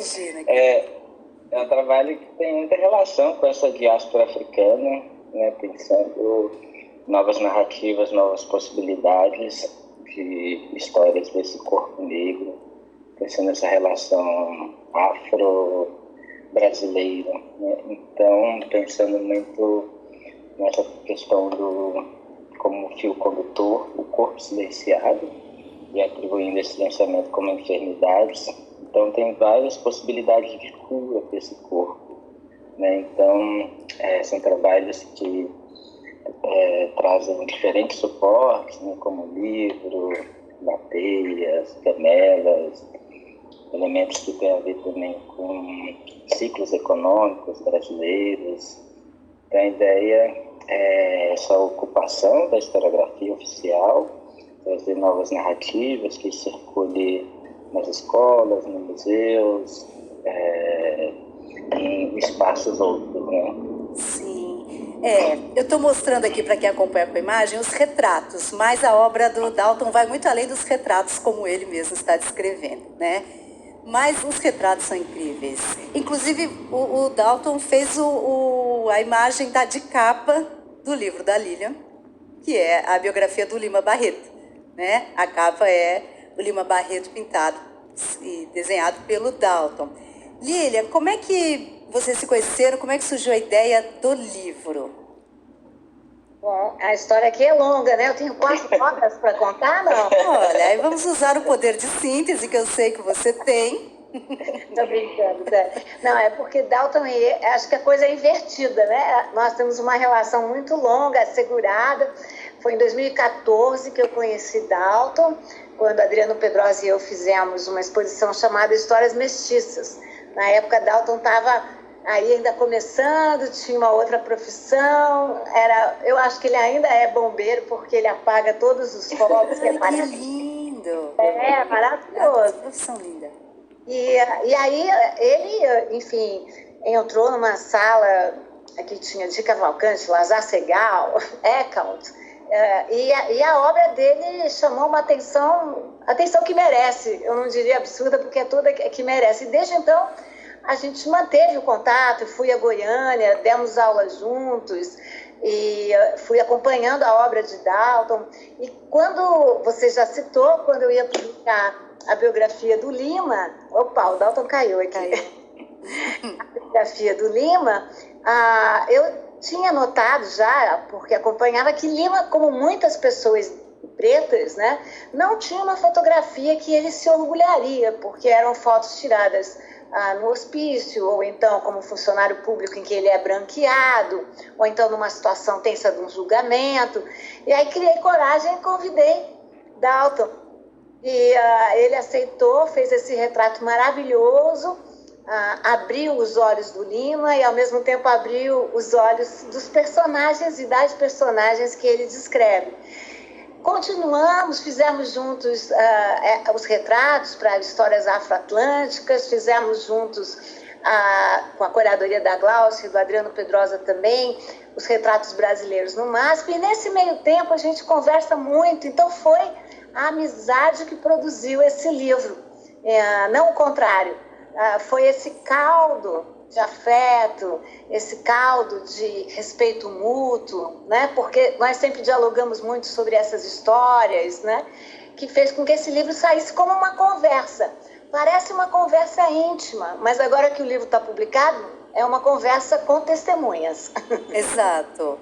Imagina. É um trabalho que tem muita relação com essa diáspora africana, né, pensando novas narrativas, novas possibilidades de histórias desse corpo negro, pensando essa relação afro-brasileira, né? Então, pensando muito nessa questão do como fio condutor, o corpo silenciado, e atribuindo esse silenciamento como enfermidades. Então, tem várias possibilidades de cura desse corpo, né? Então, são trabalhos que trazem diferentes suportes, né, como livro, bateias, camelas, elementos que têm a ver também com ciclos econômicos brasileiros. Então, a ideia é essa ocupação da historiografia oficial, trazer novas narrativas que circulem nas escolas, nos museus, em espaços outros, né? Sim. Eu estou mostrando aqui para quem acompanha com a imagem os retratos, mas a obra do Dalton vai muito além dos retratos, como ele mesmo está descrevendo, né? Mas os retratos são incríveis. Inclusive, o Dalton fez a imagem de capa do livro da Lilian, que é a biografia do Lima Barreto, né? A capa é o Lima Barreto pintado e desenhado pelo Dalton. Lilian, como é que vocês se conheceram? Como é que surgiu a ideia do livro? Bom, a história aqui é longa, né? Eu tenho 4 horas para contar, não? Olha, aí vamos usar o poder de síntese que eu sei que você tem. Tô brincando, né? Não, é porque Dalton e acho que a coisa é invertida, né? Nós temos uma relação muito longa, assegurada. Foi em 2014 que eu conheci Dalton, quando Adriano Pedrosa e eu fizemos uma exposição chamada Histórias Mestiças. Na época, Dalton estava aí ainda começando, tinha uma outra profissão. Eu acho que ele ainda é bombeiro, porque ele apaga todos os fogos. Que lindo! É, maravilhoso. Que profissão linda. E aí ele, enfim, entrou numa sala que tinha de Cavalcante, Lazar Segal, Eckalt, e a obra dele chamou uma atenção que merece, eu não diria absurda, porque é toda que merece. E desde então a gente manteve o contato, fui a Goiânia, demos aulas juntos, e fui acompanhando a obra de Dalton. E quando você já citou, quando eu ia publicar a biografia do Lima, opa, o Dalton caiu aqui. A biografia do Lima, eu tinha notado já, porque acompanhava, que Lima, como muitas pessoas pretas, né, não tinha uma fotografia que ele se orgulharia, porque eram fotos tiradas no hospício, ou então como funcionário público em que ele é branqueado, ou então numa situação tensa de um julgamento. E aí criei coragem e convidei Dalton. E ele aceitou, fez esse retrato maravilhoso, abriu os olhos do Lima e, ao mesmo tempo, abriu os olhos dos personagens e das personagens que ele descreve. Continuamos, fizemos juntos os retratos para histórias afroatlânticas, fizemos juntos, com a curadoria da Glaucia e do Adriano Pedrosa também, os retratos brasileiros no MASP. E, nesse meio tempo, a gente conversa muito, então foi a amizade que produziu esse livro, não o contrário. Foi esse caldo de afeto, esse caldo de respeito mútuo, né? Porque nós sempre dialogamos muito sobre essas histórias, né? Que fez com que esse livro saísse como uma conversa. Parece uma conversa íntima, mas agora que o livro está publicado, é uma conversa com testemunhas. Exato.